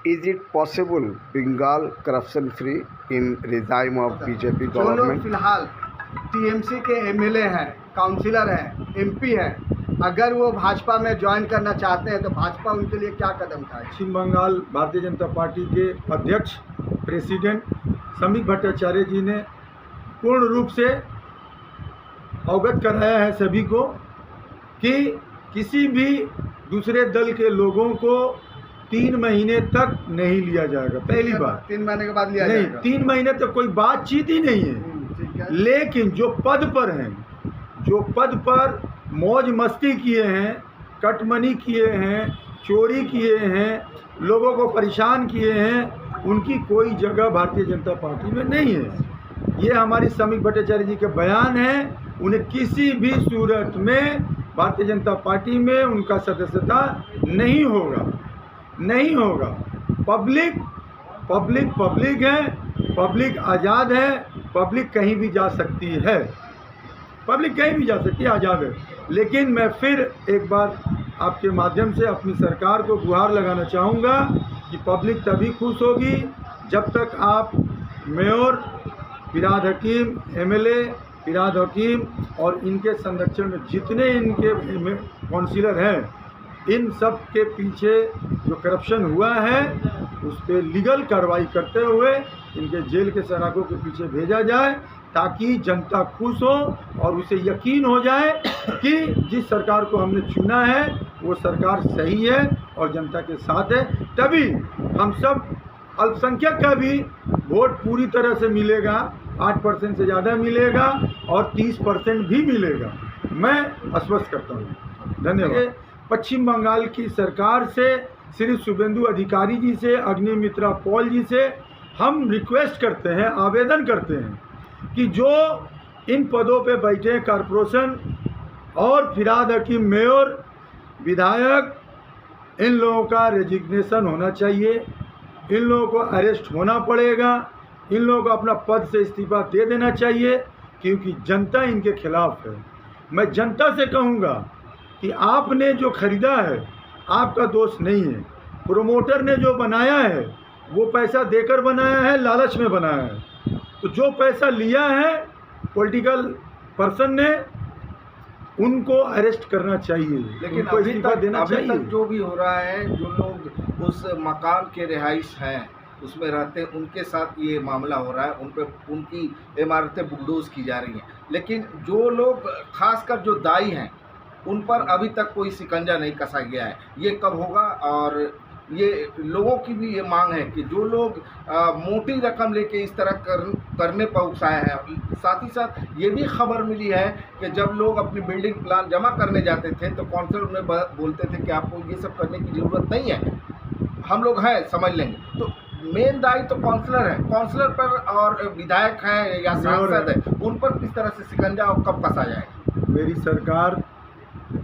Is it possible Bengal corruption free in regime of BJP जो लोग government? फिलहाल TMC के एमएलए हैं, काउंसिलर हैं, एमपी हैं, अगर वो भाजपा में ज्वाइन करना चाहते हैं तो भाजपा उनके लिए क्या कदम उठाए? पश्चिम बंगाल भारतीय जनता पार्टी के अध्यक्ष प्रेसिडेंट समीक भट्टाचार्य जी ने पूर्ण रूप से अवगत कराया है सभी को कि किसी भी दूसरे दल के लोगों को 3 महीने तक नहीं लिया जाएगा। पहली बार 3 महीने के बाद लिया नहीं, जाएगा। 3 महीने तक कोई बातचीत ही नहीं है। ठीक है। लेकिन जो पद पर हैं, जो पद पर मौज मस्ती किए हैं, कटमनी किए हैं, चोरी किए हैं, लोगों को परेशान किए हैं, उनकी कोई जगह भारतीय जनता पार्टी में नहीं है। ये हमारी समीक भट्टाचार्य जी के बयान है। उन्हें किसी भी सूरत में भारतीय जनता पार्टी में उनका सदस्यता नहीं होगा, नहीं होगा। पब्लिक है, पब्लिक आज़ाद है, पब्लिक कहीं भी जा सकती है, पब्लिक कहीं भी जा सकती है, आज़ाद है। लेकिन मैं फिर एक बार आपके माध्यम से अपनी सरकार को गुहार लगाना चाहूँगा कि पब्लिक तभी खुश होगी जब तक आप मेयर, फिरहाद हकीम, एमएलए फिरहाद हकीम और इनके संरक्षण में जितने इनके काउंसिलर हैं, इन सब के पीछे जो करप्शन हुआ है उस पर लीगल कार्रवाई करते हुए इनके जेल के सलाखों के पीछे भेजा जाए, ताकि जनता खुश हो और उसे यकीन हो जाए कि जिस सरकार को हमने चुना है वो सरकार सही है और जनता के साथ है। तभी हम सब अल्पसंख्यक का भी वोट पूरी तरह से मिलेगा, 8% से ज़्यादा मिलेगा और 30% भी मिलेगा, मैं आश्वस्त करता हूँ। धन्यवाद। पश्चिम बंगाल की सरकार से, श्री शुभेंदु अधिकारी जी से, अग्निमित्रा पॉल जी से हम रिक्वेस्ट करते हैं, आवेदन करते हैं कि जो इन पदों पे बैठे हैं, कॉरपोरेशन और फिरहाद हकीम मेयर, विधायक, इन लोगों का रेजिग्नेशन होना चाहिए, इन लोगों को अरेस्ट होना पड़ेगा, इन लोगों को अपना पद से इस्तीफा दे देना चाहिए, क्योंकि जनता इनके खिलाफ है। मैं जनता से कहूँगा कि आपने जो खरीदा है आपका दोष नहीं है, प्रोमोटर ने जो बनाया है वो पैसा देकर बनाया है, लालच में बनाया है। तो जो पैसा लिया है पॉलिटिकल पर्सन ने, उनको अरेस्ट करना चाहिए, लेकिन उनको अभी इस्तीफा देना तक चाहिए। जो भी हो रहा है, जो लोग उस मकान के रिहाइश हैं उसमें रहते हैं, उनके साथ ये मामला हो रहा है, उन पर उनकी इमारतें बुलडोज की जा रही हैं। लेकिन जो लोग खासकर जो दाई हैं उन पर अभी तक कोई शिकंजा नहीं कसा गया है। ये कब होगा? और ये लोगों की भी ये मांग है कि जो लोग मोटी रकम लेके इस तरह करने पर उकसाए हैं। साथ ही साथ ये भी खबर मिली है कि जब लोग अपनी बिल्डिंग प्लान जमा करने जाते थे तो काउंसिलर उन्हें बोलते थे कि आपको ये सब करने की ज़रूरत नहीं है, हम लोग हैं, समझ लेंगे। तो मेन दायी तो काउंसिलर है, काउंसिलर पर और विधायक हैं या सांसद है, उन पर किस तरह से शिकंजा और कब कसा जाएगा? मेरी सरकार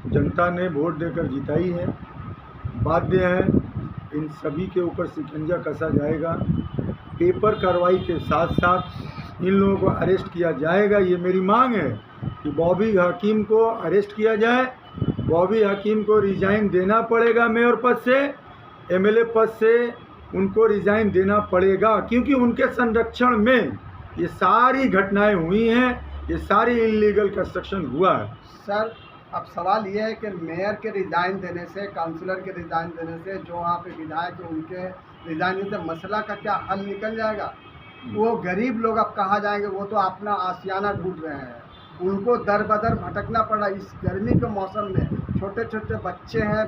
जनता ने वोट देकर जिताई है, बाध्य है, इन सभी के ऊपर शिकंजा कसा जाएगा। पेपर कार्रवाई के साथ साथ इन लोगों को अरेस्ट किया जाएगा। ये मेरी मांग है कि बॉबी हकीम को अरेस्ट किया जाए, बॉबी हकीम को रिज़ाइन देना पड़ेगा, मेयर पद से, एमएलए पद से उनको रिज़ाइन देना पड़ेगा, क्योंकि उनके संरक्षण में ये सारी घटनाएं हुई हैं, ये सारी इलीगल कंस्ट्रक्शन हुआ है। सर, अब सवाल ये है कि मेयर के रिज़ाइन देने से, काउंसिलर के रिज़ाइन देने से, जो वहाँ पे विधायक है उनके रिज़ाइन देने से मसला का क्या हल निकल जाएगा? वो गरीब लोग अब कहाँ जाएंगे? वो तो अपना आशियाना ढूंढ रहे हैं, उनको दर बदर भटकना पड़ा। इस गर्मी के मौसम में छोटे छोटे बच्चे हैं,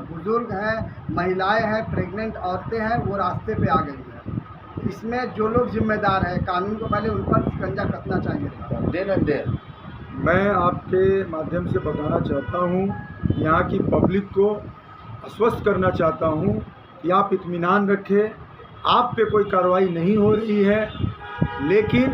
बुजुर्ग हैं, महिलाएं हैं, प्रेग्नेंट औरतें हैं, वो रास्ते पे आ गई हैं। इसमें जो लोग जिम्मेदार हैं, कानून को पहले उन पर शिकंजा कसना चाहिए था। देर मैं आपके माध्यम से बताना चाहता हूँ, यहाँ की पब्लिक को आश्वस्त करना चाहता हूँ कि आप इत्मीनान रखें, आप पे कोई कार्रवाई नहीं हो रही है। लेकिन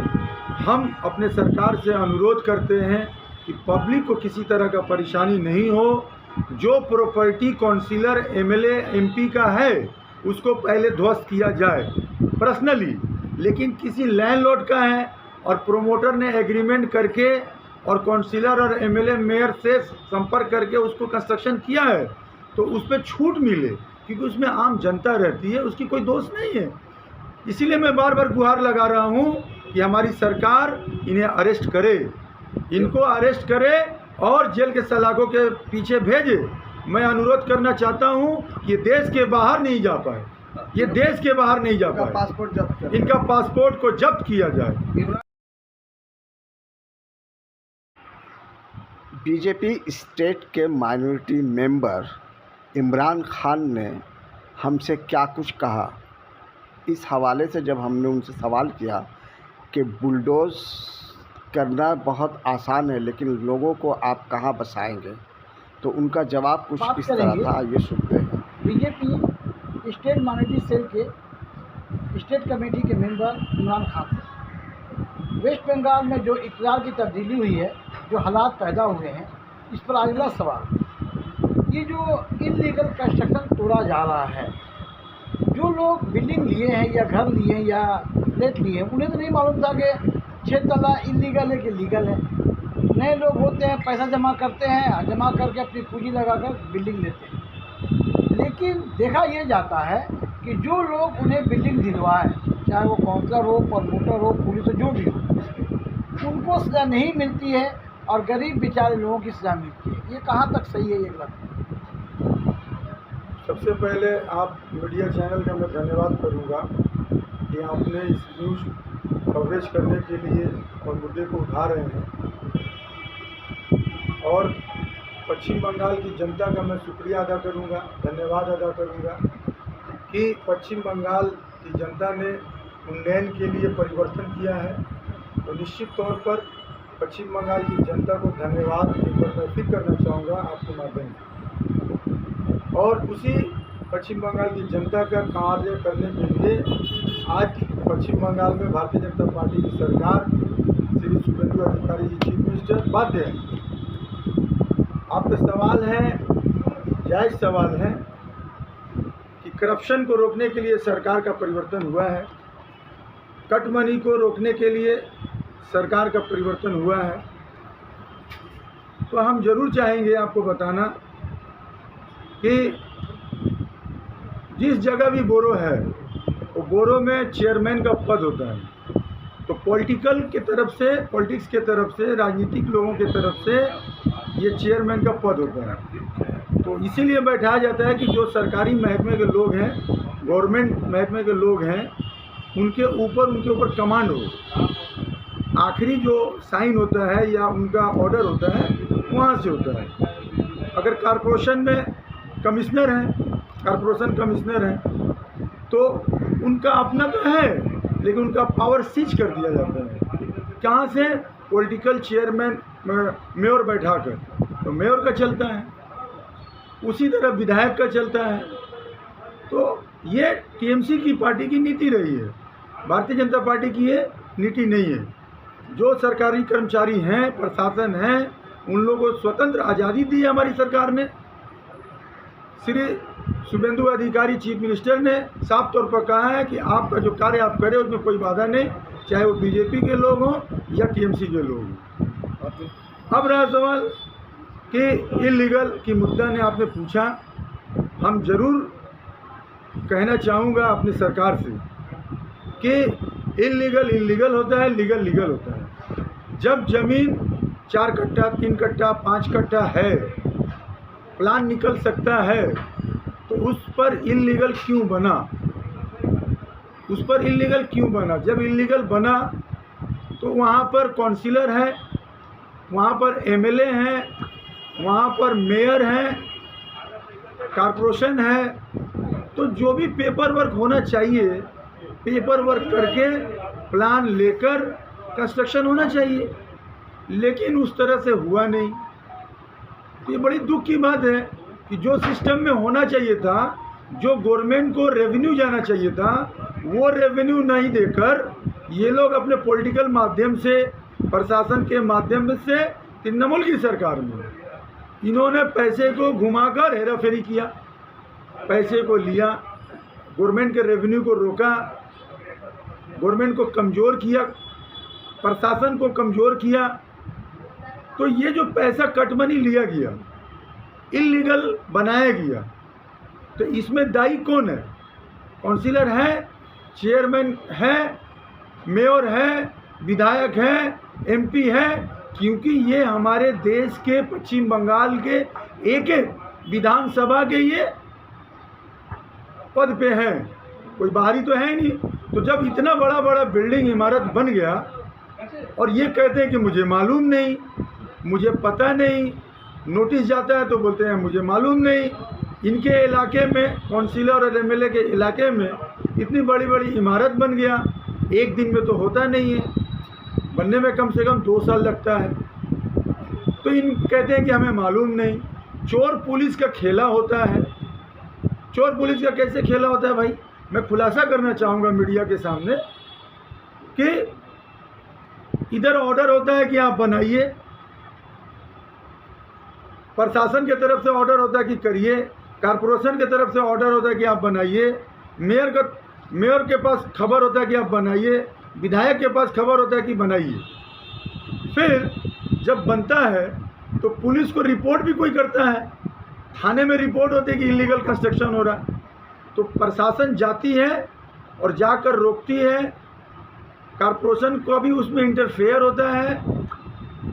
हम अपने सरकार से अनुरोध करते हैं कि पब्लिक को किसी तरह का परेशानी नहीं हो। जो प्रॉपर्टी काउंसिलर, एमएलए, एमपी का है उसको पहले ध्वस्त किया जाए पर्सनली, लेकिन किसी लैंडलॉर्ड का है और प्रोमोटर ने एग्रीमेंट करके और काउंसिलर और एमएलए, मेयर से संपर्क करके उसको कंस्ट्रक्शन किया है, तो उस पर छूट मिले, क्योंकि उसमें आम जनता रहती है, उसकी कोई दोष नहीं है। इसीलिए मैं बार बार गुहार लगा रहा हूँ कि हमारी सरकार इन्हें अरेस्ट करे, इनको अरेस्ट करे और जेल के सलाखों के पीछे भेजे। मैं अनुरोध करना चाहता हूँ कि ये देश के बाहर नहीं जा पाए, ये देश के बाहर नहीं जा पाए, पासपोर्ट जब्त करें। इनका पासपोर्ट को जब्त किया जाए। बीजेपी स्टेट के माइनॉरिटी मेंबर इमरान खान ने हमसे क्या कुछ कहा, इस हवाले से जब हमने उनसे सवाल किया कि बुलडोज करना बहुत आसान है लेकिन लोगों को आप कहाँ बसाएंगे, तो उनका जवाब कुछ इस तरह था। आइए सुनते हैं। बीजेपी स्टेट माइनॉरिटी सेल के स्टेट कमेटी के मेंबर इमरान खान, वेस्ट बंगाल में जो इक़रार की तब्दीली हुई है, जो हालात पैदा हुए हैं, इस पर अगला सवाल, ये जो इल्लीगल कंस्ट्रक्शन तोड़ा जा रहा है, जो लोग बिल्डिंग लिए हैं या घर लिए हैं या फ्लैट लिए हैं, उन्हें तो नहीं मालूम था कि 6 तला इल्लीगल है कि लीगल है। नए लोग होते हैं, पैसा जमा करते हैं, जमा करके अपनी पूंजी लगाकर बिल्डिंग लेते हैं। लेकिन देखा ये जाता है कि जो लोग उन्हें बिल्डिंग दिलवाए, चाहे वो काउंसलर हो, प्रमोटर हो, पुलिस हो, जो भी हो, उनको सज़ा नहीं मिलती है और गरीब बेचारे लोगों की सज़ा मिलती है। ये कहाँ तक सही है ये गलत? सबसे पहले आप मीडिया चैनल का मैं धन्यवाद करूंगा कि आपने इस न्यूज़ कवरेज करने के लिए और मुद्दे को उठा रहे हैं। और पश्चिम बंगाल की जनता का मैं शुक्रिया अदा करूंगा, धन्यवाद अदा करूंगा कि पश्चिम बंगाल की जनता ने उन्नयन के लिए परिवर्तन किया है। तो निश्चित तौर पर पश्चिम बंगाल की जनता को धन्यवाद एक बार मैं फिर करना चाहूँगा आपके माध्यम से। और उसी पश्चिम बंगाल की जनता का कार्य करने के लिए आज पश्चिम बंगाल में भारतीय जनता पार्टी की सरकार, श्री शुभेंदु अधिकारी जी चीफ मिनिस्टर बाध्य है। आपका सवाल है, जायज़ सवाल है कि करप्शन को रोकने के लिए सरकार का परिवर्तन हुआ है, कट मनी को रोकने के लिए सरकार का परिवर्तन हुआ है। तो हम ज़रूर चाहेंगे आपको बताना कि जिस जगह भी बोरो है, वो बोरो में चेयरमैन का पद होता है। तो पॉलिटिक्स के तरफ से, राजनीतिक लोगों के तरफ से ये चेयरमैन का पद होता है। तो इसीलिए बैठाया जाता है कि जो सरकारी महकमे के लोग हैं, गवर्नमेंट महकमे के लोग हैं, उनके ऊपर कमांड हो। आखिरी जो साइन होता है या उनका ऑर्डर होता है वहाँ से होता है। अगर कॉरपोरेशन में कमिश्नर हैं, कॉरपोरेशन कमिश्नर हैं, तो उनका अपना तो है लेकिन उनका पावर सीज कर दिया जाता है। कहाँ से? पॉलिटिकल चेयरमैन मेयर बैठाकर, तो मेयर का चलता है, उसी तरह विधायक का चलता है। तो ये टीएमसी की पार्टी की नीति रही है, भारतीय जनता पार्टी की ये नीति नहीं है। जो सरकारी कर्मचारी हैं, प्रशासन हैं, उन लोगों को स्वतंत्र आज़ादी दी है हमारी सरकार ने। श्री शुभेंदु अधिकारी चीफ मिनिस्टर ने साफ तौर पर कहा है कि आपका जो कार्य आप करें उसमें कोई बाधा नहीं, चाहे वो बीजेपी के लोग हों या टीएमसी के लोग हों। अब रहा सवाल कि इलीगल की मुद्दा ने आपने पूछा, हम ज़रूर कहना चाहूँगा अपनी सरकार से कि इलीगल होता है, लीगल होता है। जब ज़मीन 4 कट्टा, 3 कट्टा, 5 कट्टा है, प्लान निकल सकता है, तो उस पर इलीगल क्यों बना? उस पर इलीगल क्यों बना? जब इलीगल बना तो वहाँ पर काउंसिलर है, वहाँ पर एमएलए हैं, वहाँ पर मेयर हैं, कॉरपोरेशन है। तो जो भी पेपर वर्क होना चाहिए, पेपर वर्क करके प्लान लेकर कंस्ट्रक्शन होना चाहिए, लेकिन उस तरह से हुआ नहीं। तो ये बड़ी दुख की बात है कि जो सिस्टम में होना चाहिए था, जो गवर्नमेंट को रेवेन्यू जाना चाहिए था, वो रेवेन्यू नहीं देकर ये लोग अपने पॉलिटिकल माध्यम से, प्रशासन के माध्यम से, तृणमूल की सरकार में इन्होंने पैसे को घुमाकर हेराफेरी किया, पैसे को लिया, गवर्नमेंट के रेवेन्यू को रोका, गवर्नमेंट को कमज़ोर किया, प्रशासन को कमज़ोर किया। तो ये जो पैसा कट मनी लिया गया, इलीगल बनाया गया, तो इसमें दायी कौन है? काउंसिलर है, चेयरमैन है, मेयर है, विधायक है, एमपी है, क्योंकि ये हमारे देश के पश्चिम बंगाल के एक एक विधानसभा के ये पद पे हैं, कोई बाहरी तो है नहीं। तो जब इतना बड़ा बड़ा बिल्डिंग इमारत बन गया और ये कहते हैं कि मुझे मालूम नहीं, मुझे पता नहीं, नोटिस जाता है तो बोलते हैं मुझे मालूम नहीं। इनके इलाके में, काउंसिलर और एमएलए के इलाके में इतनी बड़ी बड़ी इमारत बन गया, एक दिन में तो होता नहीं है, बनने में कम से कम 2 साल लगता है। तो इन कहते हैं कि हमें मालूम नहीं। चोर पुलिस का खेला होता है। चोर पुलिस का कैसे खेला होता है भाई? मैं खुलासा करना चाहूँगा मीडिया के सामने कि इधर ऑर्डर होता है कि आप बनाइए, प्रशासन की तरफ से ऑर्डर होता है कि करिए, कारपोरेशन की तरफ से ऑर्डर होता है कि आप बनाइए, मेयर के पास खबर होता है कि आप बनाइए, विधायक के पास खबर होता है कि बनाइए। फिर जब बनता है तो पुलिस को रिपोर्ट भी कोई करता है, थाने में रिपोर्ट होती है कि इलीगल कंस्ट्रक्शन हो रहा है, तो प्रशासन जाती है और जाकर रोकती है, कारपोरेशन को भी उसमें इंटरफेयर होता है,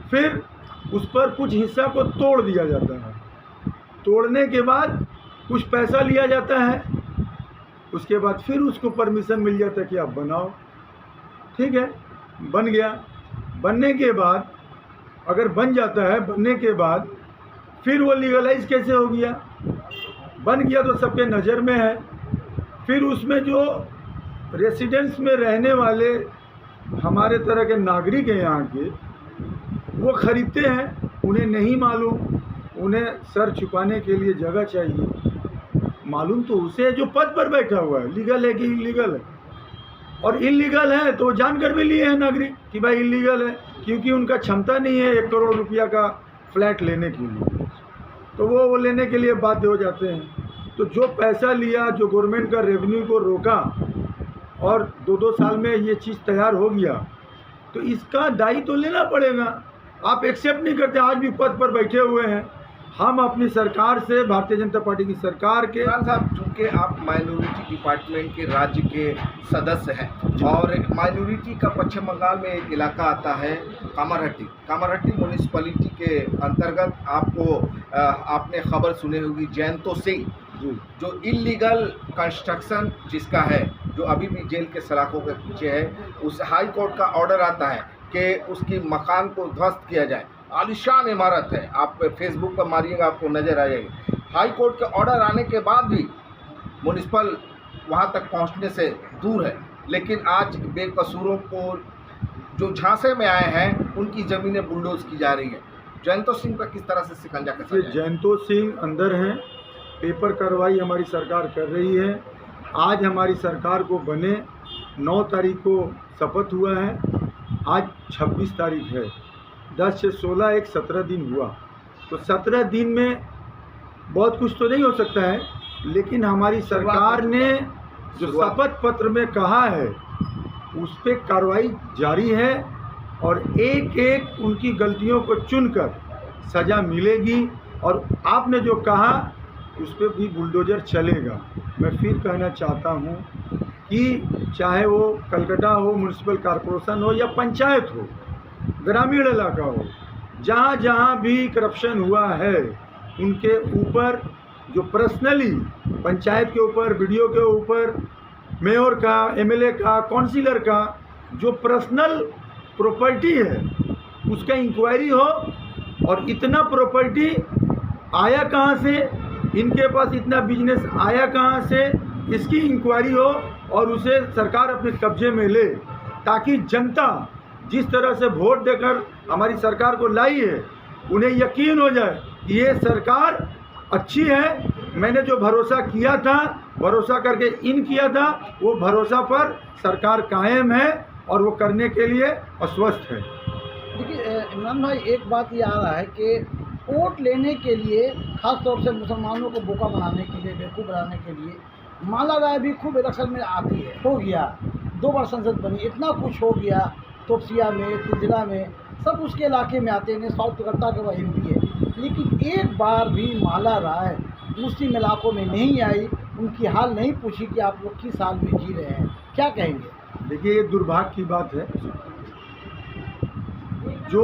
फिर उस पर कुछ हिस्सा को तोड़ दिया जाता है, तोड़ने के बाद कुछ पैसा लिया जाता है, उसके बाद फिर उसको परमिशन मिल जाता है कि आप बनाओ। ठीक है, बन गया। बनने के बाद अगर बन जाता है, बनने के बाद फिर वो लीगलाइज कैसे हो गया? बन गया तो सबके नज़र में है। फिर उसमें जो रेसिडेंस में रहने वाले हमारे तरह के नागरिक हैं यहाँ के, वो ख़रीदते हैं, उन्हें नहीं मालूम, उन्हें सर छुपाने के लिए जगह चाहिए। मालूम तो उसे है जो पद पर बैठा हुआ है, लीगल है कि इलीगल है। और इलीगल है तो जानकर भी लिए हैं नागरिक कि भाई इलीगल है, क्योंकि उनका क्षमता नहीं है 1 करोड़ रुपया का फ्लैट लेने के लिए, तो वो लेने के लिए बाध्य हो जाते हैं। तो जो पैसा लिया, जो गवर्नमेंट का रेवेन्यू को रोका और 2-2 साल में ये चीज़ तैयार हो गया, तो इसका दायी तो लेना पड़ेगा। आप एक्सेप्ट नहीं करते, आज भी पद पर बैठे हुए हैं। हम अपनी सरकार से, भारतीय जनता पार्टी की सरकार के, इमरान साहब, चूँकि आप माइनॉरिटी डिपार्टमेंट के राज्य के सदस्य हैं और माइनॉरिटी का पश्चिम बंगाल में एक इलाका आता है कामारहट्टी म्यूनिसिपैलिटी के अंतर्गत आपने खबर सुनी होगी जयंतो सिंह, जो इलीगल कंस्ट्रक्शन जिसका है, जो अभी भी जेल के सलाखों के पीछे है, उस हाई कोर्ट का ऑर्डर आता है कि उसकी मकान को ध्वस्त किया जाए। आलिशान इमारत है, आप फेसबुक पर मारिएगा आपको नज़र आ जाएगी। हाई कोर्ट के ऑर्डर आने के बाद भी म्यूनिसिपल वहां तक पहुंचने से दूर है, लेकिन आज बेकसूरों को जो झांसे में आए हैं उनकी ज़मीनें बुलडोज की जा रही है। जयंतो सिंह पर किस तरह से शिकंजा कसा जाए? जयंतो सिंह अंदर हैं, पेपर कार्रवाई हमारी सरकार कर रही है। आज हमारी सरकार को बने 9 तारीख को शपथ हुआ है, आज 26 तारीख है, 10 से 16 एक 17 दिन हुआ। तो 17 दिन में बहुत कुछ तो नहीं हो सकता है, लेकिन हमारी सरकार ने जो शपथ पत्र में कहा है उस पर कार्रवाई जारी है और एक एक उनकी गलतियों को चुनकर सज़ा मिलेगी। और आपने जो कहा उस पर भी बुलडोज़र चलेगा। मैं फिर कहना चाहता हूँ कि चाहे वो कलकत्ता हो, म्यूनिसिपल कॉरपोरेशन हो या पंचायत हो, ग्रामीण इलाका हो, जहाँ जहाँ भी करप्शन हुआ है उनके ऊपर, जो पर्सनली पंचायत के ऊपर, बीडीओ के ऊपर, मेयर का, एमएलए का, काउंसिलर का जो पर्सनल प्रॉपर्टी है उसका इंक्वायरी हो, और इतना प्रॉपर्टी आया कहाँ से, इनके पास इतना बिजनेस आया कहाँ से, इसकी इंक्वायरी हो और उसे सरकार अपने कब्जे में ले, ताकि जनता जिस तरह से वोट देकर हमारी सरकार को लाई है उन्हें यकीन हो जाए कि ये सरकार अच्छी है। मैंने जो भरोसा किया था, भरोसा करके किया था, वो भरोसा पर सरकार कायम है और वो करने के लिए अस्वस्थ है। देखिए इमरान भाई, एक बात ये आ रहा है कि वोट लेने के लिए, ख़ास तौर से मुसलमानों को बोका बनाने के लिए, बेवकूफ़ बनाने के लिए, माला राय भी खूब इलेक्शन में आती है। हो गया, 2 बार संसद बनी, इतना कुछ हो गया, तोपसिया में, तिजरा में, सब उसके इलाके में आते हैं। साउथ कलकत्ता के वह MP है, लेकिन एक बार भी माला राय मुस्लिम इलाकों में नहीं आई, उनकी हाल नहीं पूछी कि आप लोग किस हाल में जी रहे हैं, क्या कहेंगे? देखिए, ये दुर्भाग्य की बात है। जो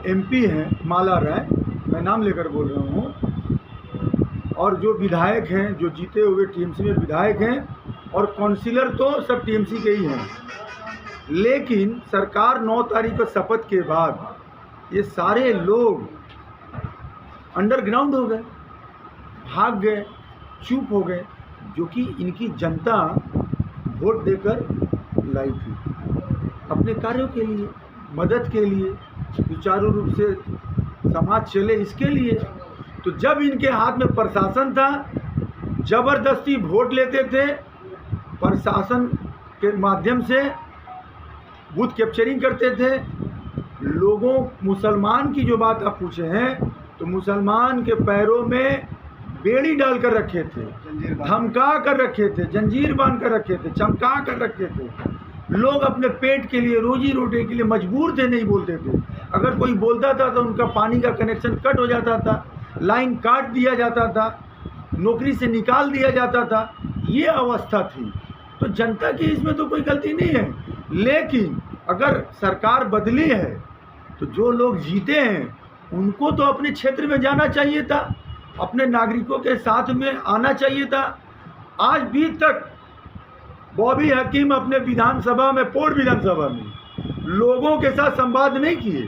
एमपी हैं माला राय, मैं नाम लेकर बोल रहा हूँ, और जो विधायक हैं, जो जीते हुए टीएमसी में विधायक हैं, और काउंसिलर तो सब टीएमसी के ही हैं, लेकिन सरकार 9 तारीख को शपथ के बाद ये सारे लोग अंडरग्राउंड हो गए, भाग गए, चुप हो गए, जो कि इनकी जनता वोट देकर लाई थी अपने कार्यों के लिए, मदद के लिए, सुचारू रूप से समाज चले इसके लिए। तो जब इनके हाथ में प्रशासन था, ज़बरदस्ती वोट लेते थे, प्रशासन के माध्यम से बूथ कैप्चरिंग करते थे लोगों। मुसलमान की जो बात आप पूछे हैं, तो मुसलमान के पैरों में बेड़ी डाल कर रखे थे, धमका कर रखे थे, जंजीर बांध कर रखे थे, चमका कर रखे थे। लोग अपने पेट के लिए, रोजी रोटी के लिए मजबूर थे, नहीं बोलते थे। अगर कोई बोलता था तो उनका पानी का कनेक्शन कट हो जाता था, लाइन काट दिया जाता था, नौकरी से निकाल दिया जाता था। ये अवस्था थी। तो जनता की इसमें तो कोई गलती नहीं है, लेकिन अगर सरकार बदली है तो जो लोग जीते हैं उनको तो अपने क्षेत्र में जाना चाहिए था, अपने नागरिकों के साथ में आना चाहिए था। आज भी तक बॉबी हकीम अपने विधानसभा में, पोर्ट विधानसभा में लोगों के साथ संवाद नहीं किए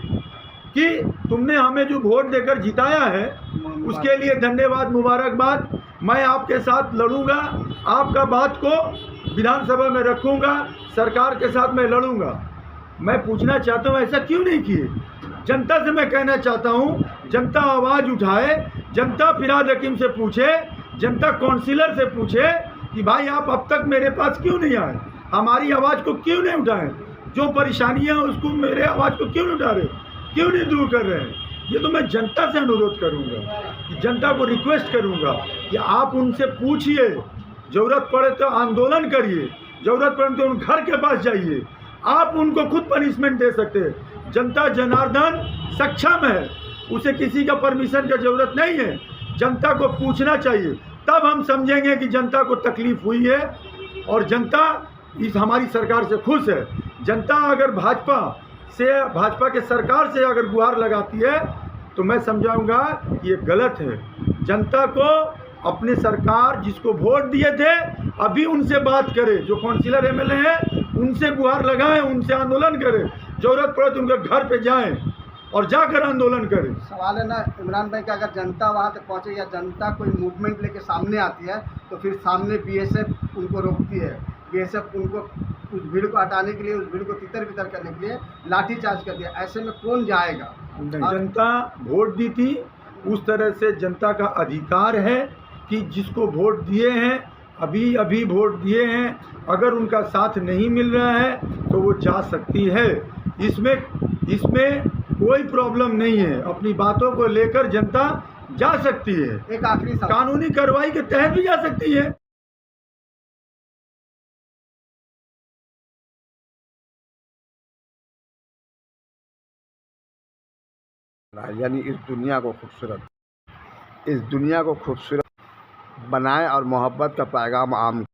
कि तुमने हमें जो वोट देकर जिताया है उसके लिए धन्यवाद, मुबारकबाद, मैं आपके साथ लड़ूंगा, आपका बात को विधानसभा में रखूंगा, सरकार के साथ मैं लड़ूंगा। मैं पूछना चाहता हूँ ऐसा क्यों नहीं किए? जनता से मैं कहना चाहता हूँ, जनता आवाज़ उठाए, जनता फिराद हकीम से पूछे, जनता काउंसिलर से पूछे कि भाई आप अब तक मेरे पास क्यों नहीं आए, हमारी आवाज़ को क्यों नहीं उठाए, जो परेशानियाँ उसको मेरे आवाज़ को क्यों नहीं उठा रहे, क्यों नहीं दूर कर रहे हैं। ये तो मैं जनता से अनुरोध करूँगा, कि जनता को रिक्वेस्ट करूँगा कि आप उनसे पूछिए, ज़रूरत पड़े तो आंदोलन करिए, ज़रूरत पड़े तो उन घर के पास जाइए, आप उनको खुद पनिशमेंट दे सकते हैं। जनता जनार्दन सक्षम है, उसे किसी का परमिशन का ज़रूरत नहीं है। जनता को पूछना चाहिए, तब हम समझेंगे कि जनता को तकलीफ़ हुई है और जनता इस हमारी सरकार से खुश है। जनता अगर भाजपा के सरकार से अगर गुहार लगाती है तो मैं समझाऊंगा कि ये गलत है। जनता को अपने सरकार जिसको वोट दिए थे अभी उनसे बात करें, जो काउंसिलर एमएलए हैं उनसे गुहार लगाएं, उनसे आंदोलन करें, ज़रूरत पड़े तो उनके घर पे जाएं और जाकर आंदोलन करें। सवाल है ना इमरान भाई कि अगर जनता वहाँ तक पहुँचे या जनता कोई मूवमेंट लेके सामने आती है तो फिर सामने बीएसएफ उनको रोकती है, बीएसएफ उनको उस भीड़ को हटाने के लिए, उस भीड़ को तितर बितर करने के लिए लाठीचार्ज कर दिया। ऐसे में कौन जाएगा? जनता वोट दी थी, उस तरह से जनता का अधिकार है कि जिसको वोट दिए हैं, अभी वोट दिए हैं, अगर उनका साथ नहीं मिल रहा है तो वो जा सकती है। इसमें कोई प्रॉब्लम नहीं है, अपनी बातों को लेकर जनता जा सकती है। एक आखिरी सवाल, कानूनी कार्रवाई के तहत भी जा सकती है। यानी इस दुनिया को खूबसूरत बनाएं और मोहब्बत का पैगाम आम